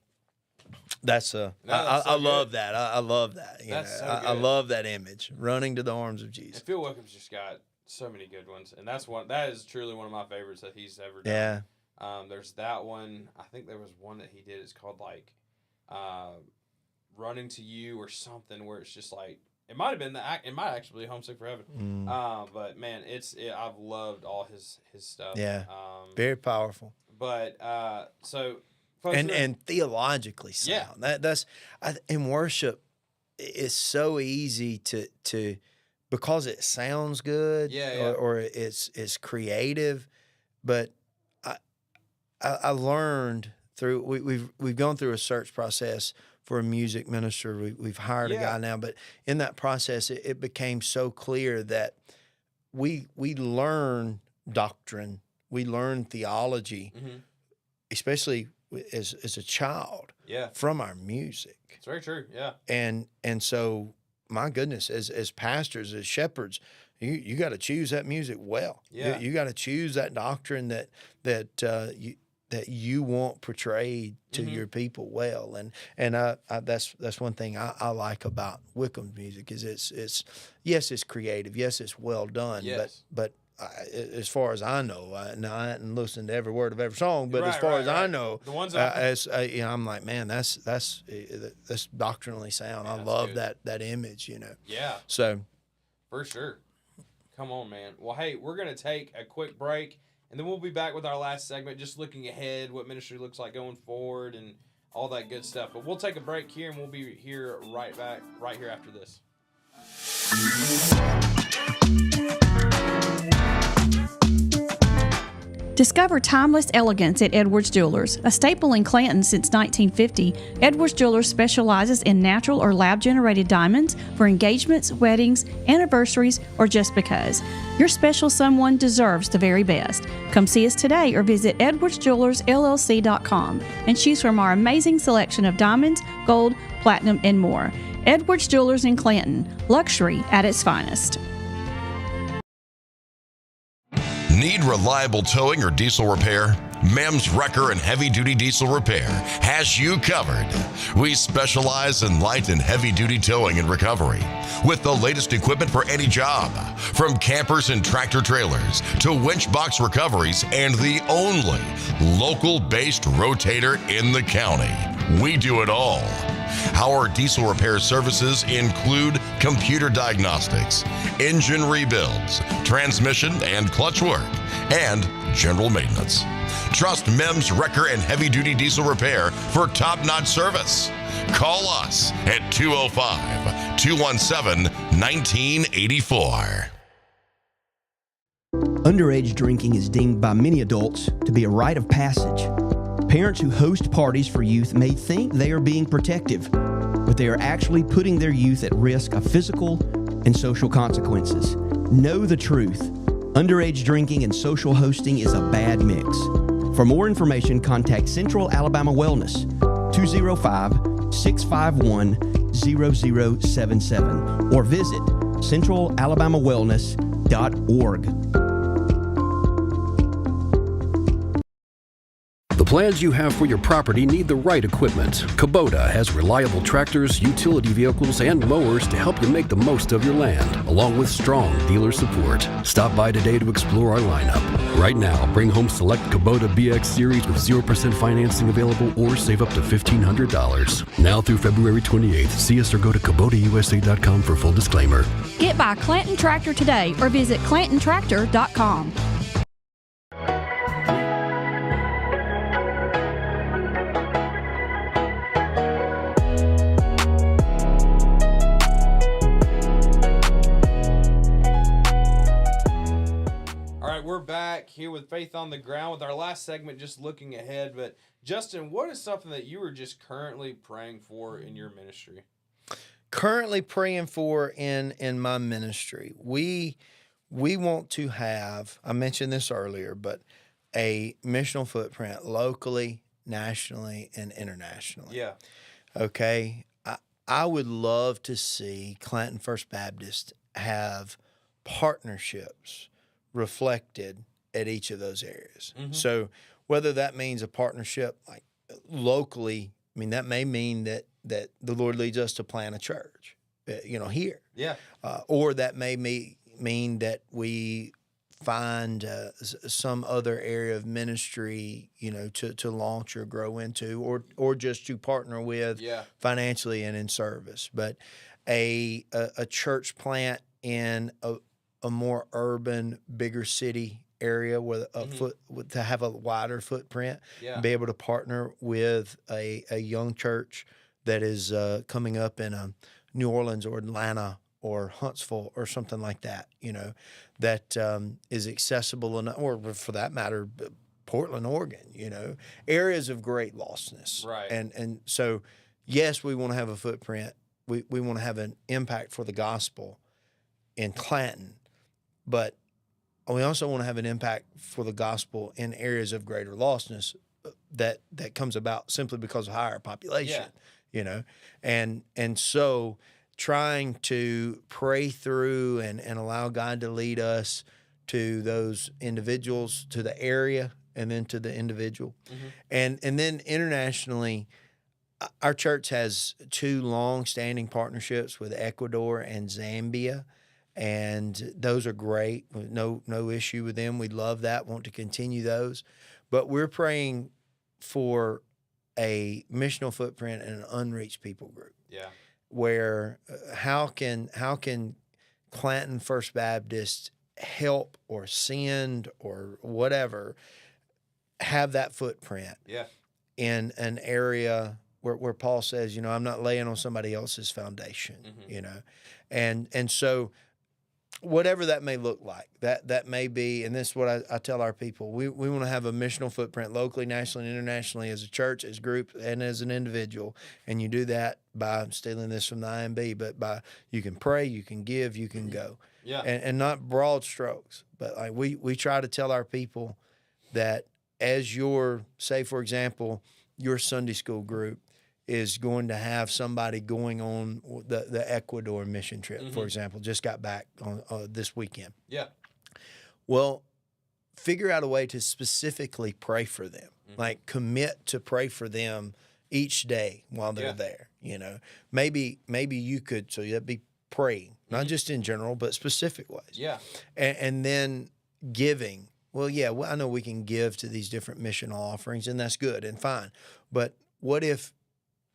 that's I love that. I love that. I love that image, running to the arms of Jesus. And Phil Wickham just got so many good ones, and that is truly one of my favorites that he's ever done. Yeah. There's that one. I think there was one that he did. It's called like Running to You or something, where it's just like, it might have been it might actually be Homesick for Heaven. But man, I've loved all his stuff. Yeah. Very powerful. But so and theologically sound. Yeah. That's in worship, it's so easy to because it sounds good, or it's creative. But I learned through we've gone through a search process for a music minister. We've hired a guy now, but in that process, it became so clear that we learn doctrine, we learn theology, especially as a child, from our music. It's very true, yeah. And so, my goodness, as pastors, as shepherds, you got to choose that music well. Yeah. You got to choose that doctrine that you want portrayed to your people well, and that's one thing I like about Wickham's music is it's creative, it's well done, but as far as I know, now I hadn't listened to every word of every song, but as far as I know, the ones I'm like, man, that's doctrinally sound. I love that image, Yeah. So, for sure. Come on, man. Well, hey, we're gonna take a quick break. And then we'll be back with our last segment, just looking ahead, what ministry looks like going forward and all that good stuff. But we'll take a break here, and we'll be here right here after this. Discover timeless elegance at Edwards Jewelers. A staple in Clanton since 1950, Edwards Jewelers specializes in natural or lab-generated diamonds for engagements, weddings, anniversaries, or just because. Your special someone deserves the very best. Come see us today or visit edwardsjewelersllc.com and choose from our amazing selection of diamonds, gold, platinum, and more. Edwards Jewelers in Clanton. Luxury at its finest. Need reliable towing or diesel repair? Mems Wrecker and Heavy Duty Diesel Repair has you covered. We specialize in light and heavy duty towing and recovery with the latest equipment for any job, from campers and tractor trailers to winch box recoveries, and the only local-based rotator in the county. We do it all. Our diesel repair services include computer diagnostics, engine rebuilds, transmission and clutch work, and general maintenance. Trust Mems Wrecker and Heavy Duty Diesel Repair for top-notch service. Call us at 205-217-1984. Underage drinking is deemed by many adults to be a rite of passage. Parents who host parties for youth may think they are being protective, but they are actually putting their youth at risk of physical and social consequences. Know the truth. Underage drinking and social hosting is a bad mix. For more information, contact Central Alabama Wellness, 205-651-0077, or visit centralalabamawellness.org. The plans you have for your property need the right equipment. Kubota has reliable tractors, utility vehicles, and mowers to help you make the most of your land, along with strong dealer support. Stop by today to explore our lineup. Right now, bring home select Kubota BX Series with 0% financing available or save up to $1,500. Now through February 28th, see us or go to KubotaUSA.com for full disclaimer. Get by Clanton Tractor today or visit ClantonTractor.com. back here with Faith on the Ground with our last segment, just looking ahead. But Justin, what is something that you were just currently praying for in your ministry? Currently praying for in my ministry. We want to have, I mentioned this earlier, but a missional footprint locally, nationally, and internationally. Yeah. Okay. I would love to see Clanton First Baptist have partnerships reflected at each of those areas. Mm-hmm. So whether that means a partnership like locally, I mean, that may mean that the Lord leads us to plant a church, here. Yeah. Or that may mean that we find some other area of ministry, to launch or grow into, or just to partner with financially and in service. But a church plant in a more urban, bigger city area with to have a wider footprint, be able to partner with a young church that is coming up in New Orleans or Atlanta or Huntsville or something like that, that is accessible enough, or for that matter, Portland, Oregon, areas of great lostness. Right. And so, yes, we want to have a footprint. We want to have an impact for the gospel in Clanton, but we also want to have an impact for the gospel in areas of greater lostness that comes about simply because of higher population, and so trying to pray through and allow God to lead us to those individuals, to the area, and then to the individual. And then internationally, our church has 2 long-standing partnerships with Ecuador and Zambia, and those are great. No issue with them. We love that, want to continue those. But we're praying for a missional footprint and an unreached people group. Yeah. Where how can Clanton First Baptist help or send or whatever have that footprint in an area where Paul says, I'm not laying on somebody else's foundation, and so whatever that may look like, that may be, and this is what I tell our people, we want to have a missional footprint locally, nationally, and internationally as a church, as a group, and as an individual. And you do that by stealing this from the IMB, but by you can pray, you can give, you can go. Yeah. And not broad strokes, but like we try to tell our people that as say, for example, your Sunday school group is going to have somebody going on the Ecuador mission trip, for example, just got back on this weekend. Yeah. Well, figure out a way to specifically pray for them, like commit to pray for them each day while they're there. Maybe you could, so that'd be praying, not just in general, but specific ways. Yeah. And then giving. Well, I know we can give to these different missional offerings, and that's good and fine. But what if,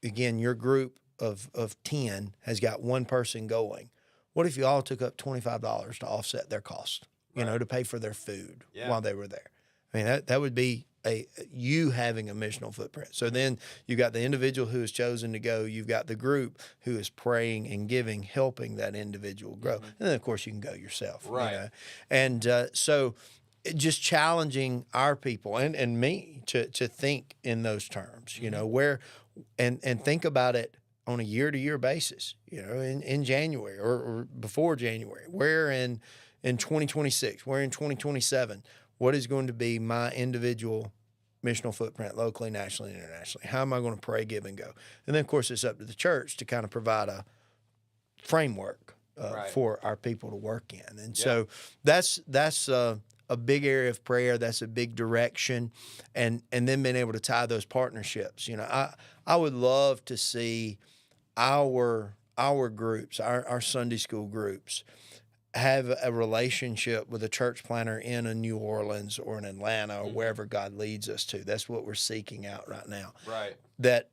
again, your group of 10 has got one person going? What if you all took up $25 to offset their cost, to pay for their food while they were there? I mean, that would be you having a missional footprint. So then you got the individual who has chosen to go. You've got the group who is praying and giving, helping that individual grow. And then, of course, you can go yourself. Right. And so just challenging our people and me to think in those terms, where and think about it on a year-to-year basis, in January or before January, where in 2026, where in 2027, what is going to be my individual missional footprint locally, nationally, and internationally? How am I going to pray, give, and go? And then, of course, it's up to the church to kind of provide a framework for our people to work in. And so that's a big area of prayer. That's a big direction, and then being able to tie those partnerships. I would love to see our groups, our Sunday school groups, have a relationship with a church planter in a New Orleans or in Atlanta or wherever God leads us to. That's what we're seeking out right now. Right. That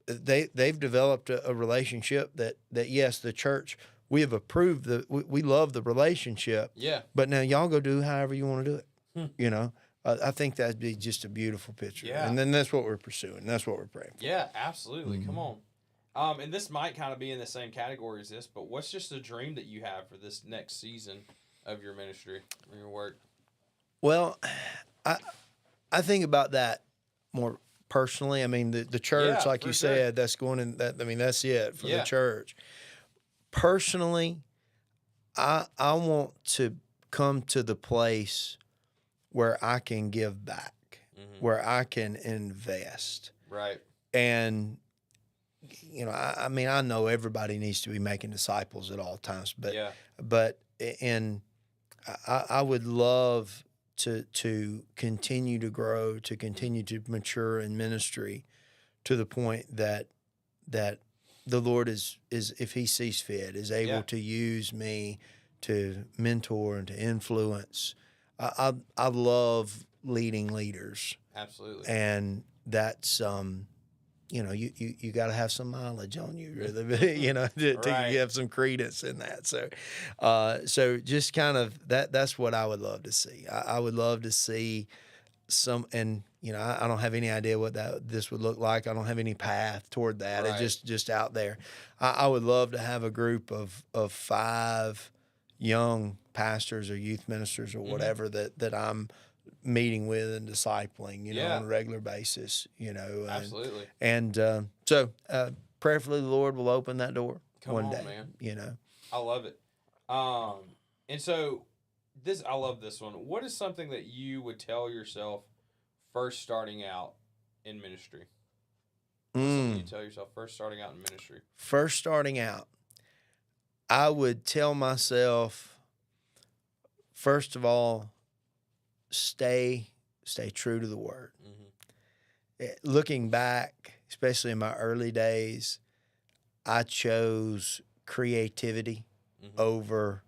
they've developed a relationship that yes, the church, we have approved we love the relationship. Yeah. But now y'all go do however you want to do it. I think that'd be just a beautiful picture. Yeah. And then that's what we're pursuing. That's what we're praying for. Yeah, absolutely. Come on. And this might kind of be in the same category as this, but what's just a dream that you have for this next season of your ministry or your work? Well, I think about that more personally. I mean, the church, Yeah, like for you sure. said, that's going in. That, I mean, that's it for Yeah. the church. Personally, I want to come to the place where I can give back, where I can invest. Right. And, you know, I mean, I know everybody needs to be making disciples at all times, but, Yeah. and I would love to continue to grow, to continue to mature in ministry to the point that the Lord is if He sees fit, is able Yeah. to use me to mentor and to influence. I love leading leaders, Absolutely. and that's you know, you got to have some mileage on you, really, you know, to Right. have some credence in that. So, so just kind of that's what I would love to see. I would love to see some, and you know, I don't have any idea what this would look like. I don't have any path toward that. Right. It's just out there. I would love to have a group of 5 young pastors or youth ministers or whatever that I'm meeting with and discipling, you know, Yeah. on a regular basis, you know. Absolutely. And so prayerfully the Lord will open that door one on, day, man. you know. I love it. And so I love this one. What is something that you would tell yourself first starting out in ministry? Something you tell yourself first starting out in ministry. First starting out, I would tell myself, first of all, stay true to the word. Looking back, especially in my early days, I chose creativity over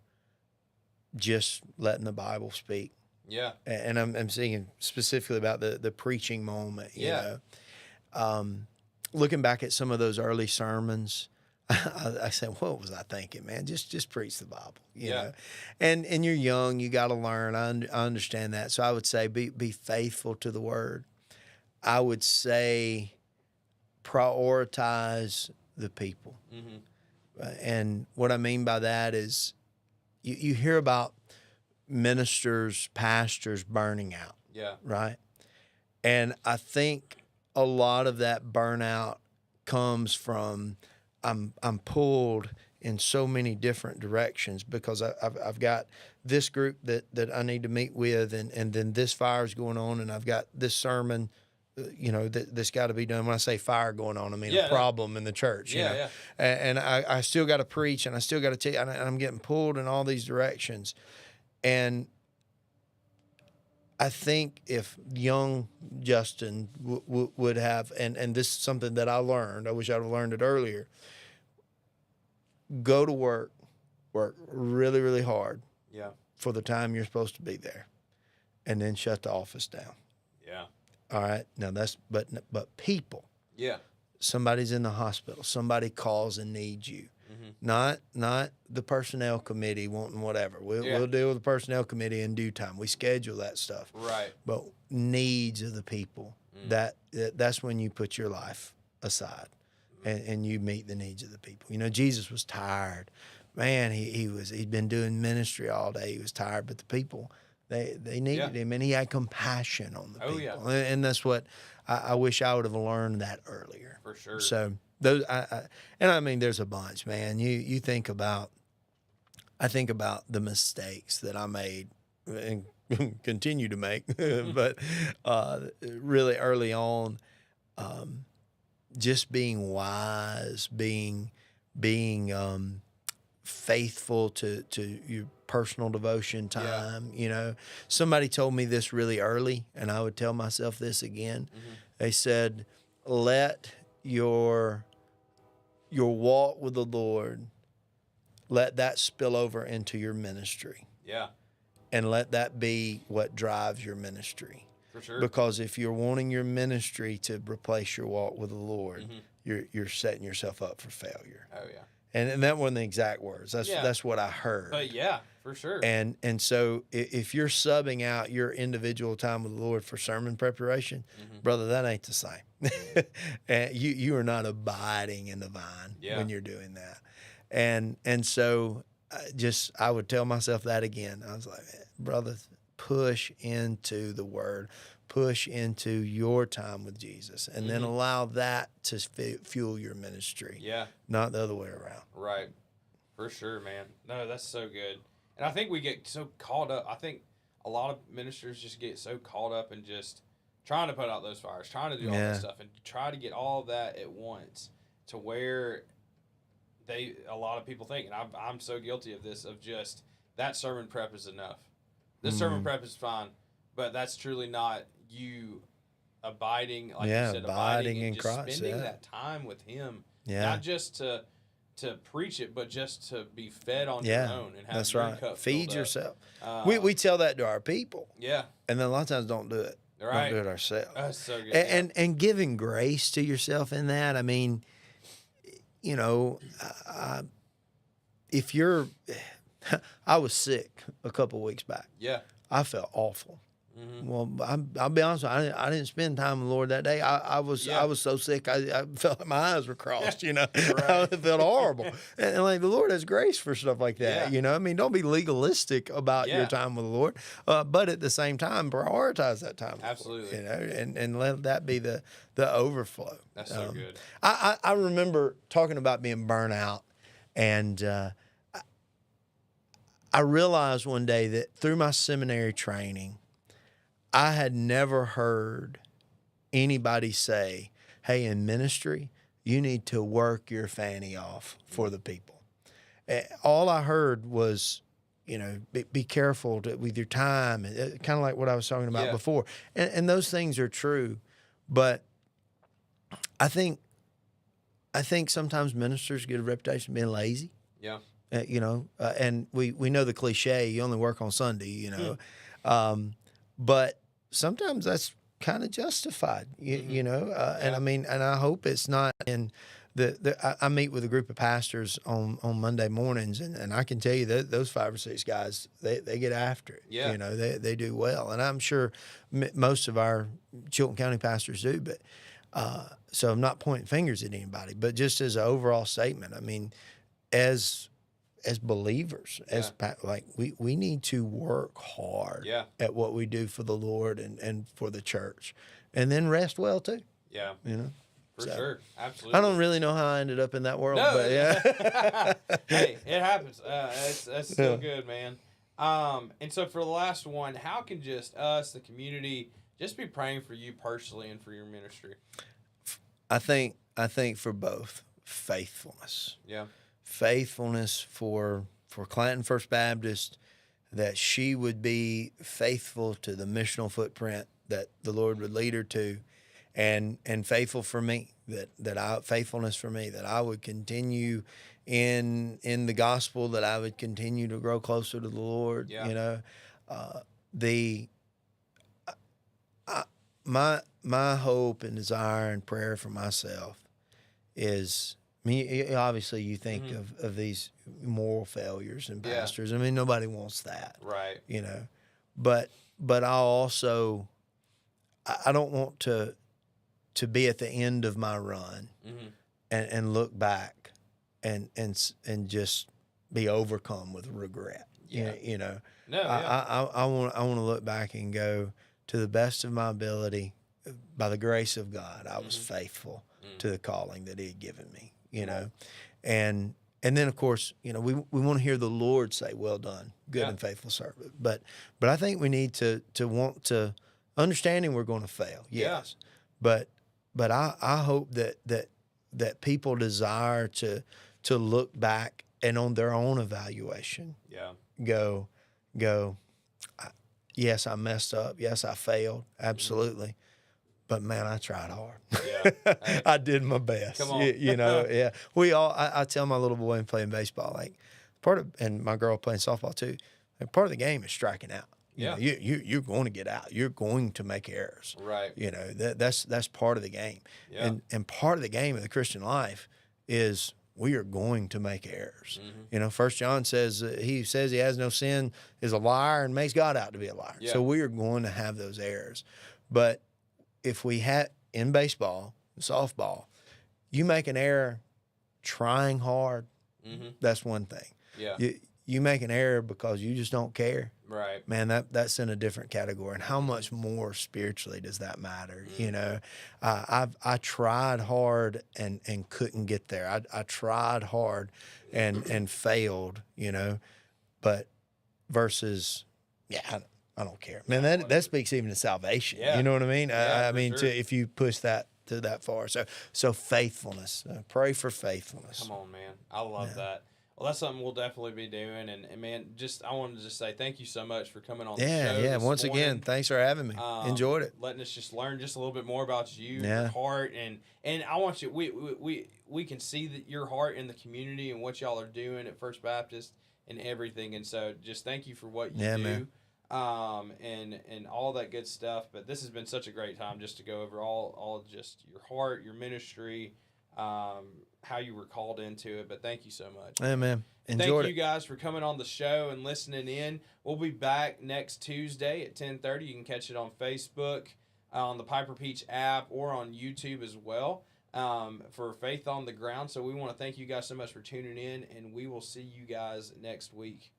just letting the Bible speak. Yeah. And I'm thinking specifically about the preaching moment, you Yeah. know. Looking back at some of those early sermons, I said, what was I thinking, man? Just preach the Bible, you know. And you're young, you got to learn. I understand that. So I would say be faithful to the word. I would say prioritize the people. And what I mean by that is you hear about ministers, pastors burning out, Yeah. right? And I think a lot of that burnout comes from I'm pulled in so many different directions because I've got this group that I need to meet with, and then this fire is going on, and I've got this sermon, you know, that's got to be done. When I say fire going on, I mean a problem in the church. You know? And I still got to preach, and I still got to teach, and I'm getting pulled in all these directions. And I think if young Justin would have, and this is something that I learned, I wish I'd have learned it earlier, go to work really, really hard for the time you're supposed to be there, and then shut the office down. Yeah. All right. Now but people, Yeah. somebody's in the hospital, somebody calls and needs you. Not the personnel committee wanting whatever. We'll deal with the personnel committee in due time. We schedule that stuff. Right. But needs of the people, that's when you put your life aside and you meet the needs of the people. You know, Jesus was tired. Man, he'd been doing ministry all day. He was tired, but the people, they needed him, and he had compassion on the people. Yeah. And that's what I wish I would have learned that earlier. For sure. So those, and I mean, there's a bunch, man. You think about, I think about the mistakes that I made and continue to make, but really early on, just being wise, being faithful to your personal devotion time. You know, somebody told me this really early, and I would tell myself this again. They said, let your walk with the Lord, let that spill over into your ministry. Yeah. And let that be what drives your ministry. For sure. Because if you're wanting your ministry to replace your walk with the Lord, you're setting yourself up for failure. Oh yeah. And that wasn't the exact words. That's what I heard. But yeah, for sure. And so if you're subbing out your individual time with the Lord for sermon preparation, brother, that ain't the same. And you are not abiding in the vine when you're doing that. And so I would tell myself that again. I was like, brother, push into the Word, push into your time with Jesus, and then allow that to fuel your ministry. Yeah. Not the other way around. Right. For sure, man. No, that's so good. And I think we get so caught up. I think a lot of ministers just get so caught up in just trying to put out those fires, trying to do all that stuff, and try to get all of that at once to where a lot of people think, and I'm so guilty of this, of just that sermon prep is enough. This sermon prep is fine, but that's truly not you abiding, like you said, abiding in just Christ, spending that time with Him. Yeah. Not just to preach it, but just to be fed on your own and have that's your right. cup Feed filled yourself. up. We tell that to our people, Yeah. and then a lot of times don't do it. Right. Don't do it ourselves. That's so good. And giving grace to yourself in that. I mean, you know, if you're, I was sick a couple weeks back. Yeah. I felt awful. Well, I'll be honest with you, I didn't spend time with the Lord that day. I was so sick, I felt like my eyes were crossed, you know. I felt horrible. And like the Lord has grace for stuff like that, you know. I mean, don't be legalistic about your time with the Lord, but at the same time, prioritize that time with Absolutely. the Lord, you know, and let that be the overflow. That's so good. I remember talking about being burnt out, and I realized one day that through my seminary training, I had never heard anybody say, hey, in ministry, you need to work your fanny off for the people. All I heard was, you know, be careful with your time, kind of like what I was talking about before. And those things are true. But I think sometimes ministers get a reputation of being lazy. Yeah. You know, and we know the cliche, you only work on Sunday, you know. But sometimes that's kind of justified, you know. And I mean, and I hope it's not in I meet with a group of pastors on Monday mornings, and I can tell you that those 5 or 6 guys, they get after it. Yeah. You know, they do well. And I'm sure most of our Chilton County pastors do, but so I'm not pointing fingers at anybody, but just as an overall statement, I mean, as believers, like we need to work hard at what we do for the Lord and for the church, and then rest well too. Yeah. You know? For sure. Absolutely. I don't really know how I ended up in that world, but Hey, it happens. That's still good, man. And so for the last one, how can just us, the community, just be praying for you personally and for your ministry? I think for both faithfulness. Yeah. Faithfulness for Clanton First Baptist, that she would be faithful to the missional footprint that the Lord would lead her to, and faithful for me, faithfulness for me, that I would continue in the gospel, that I would continue to grow closer to the Lord. You know, my hope and desire and prayer for myself is, I mean, obviously you think of these moral failures in pastors. I mean, nobody wants that. Right. You know, but I also, I don't want to be at the end of my run and look back and just be overcome with regret. Yeah. You know, No, I want to look back and go, to the best of my ability, by the grace of God, I was faithful to the calling that He had given me. You know, and then of course, you know, we want to hear the Lord say, "Well done, good and faithful servant." But I think we need to want to, understanding we're going to fail, yes. But I hope that people desire to look back and on their own evaluation, go, yes, I messed up. Yes, I failed. Absolutely. But man, I tried hard. Yeah. I did my best. Come on. You know, we all, I tell my little boy playing baseball, like and my girl playing softball too, like, part of the game is striking out. You know, you're going to get out. You're going to make errors. Right. You know, that's part of the game. Yeah. And part of the game of the Christian life is we are going to make errors. You know, 1 John says he has no sin, is a liar, and makes God out to be a liar. Yeah. So we are going to have those errors. But if we had in baseball, softball, you make an error trying hard, that's one thing. Yeah. you make an error because you just don't care, Right. man, that's in a different category. And how much more spiritually does that matter? You know, I tried hard and couldn't get there. I tried hard and failed, you know, but versus, I don't care, man. That speaks even to salvation. Yeah. You know what I mean? Yeah, I for mean, sure. if you push that to that far. So faithfulness. Pray for faithfulness. Come on, man. I love that. Well, that's something we'll definitely be doing. And man, I wanted to just say thank you so much for coming on the show. Yeah. this Once morning. again, thanks for having me. Enjoyed it. Letting us just learn just a little bit more about you, Yeah. your heart, and I want you. We can see that your heart in the community and what y'all are doing at First Baptist and everything. And so, just thank you for what you do, man. and all that good stuff. But this has been such a great time just to go over all just your heart, your ministry, how you were called into it. But thank you so much. Yeah, man. Thank Enjoyed you it. guys for coming on the show and listening in. We'll be back next Tuesday at 10:30. You can catch it on Facebook, on the Piper Peach app, or on YouTube as well, for Faith on the Ground. So we want to thank you guys so much for tuning in, and we will see you guys next week.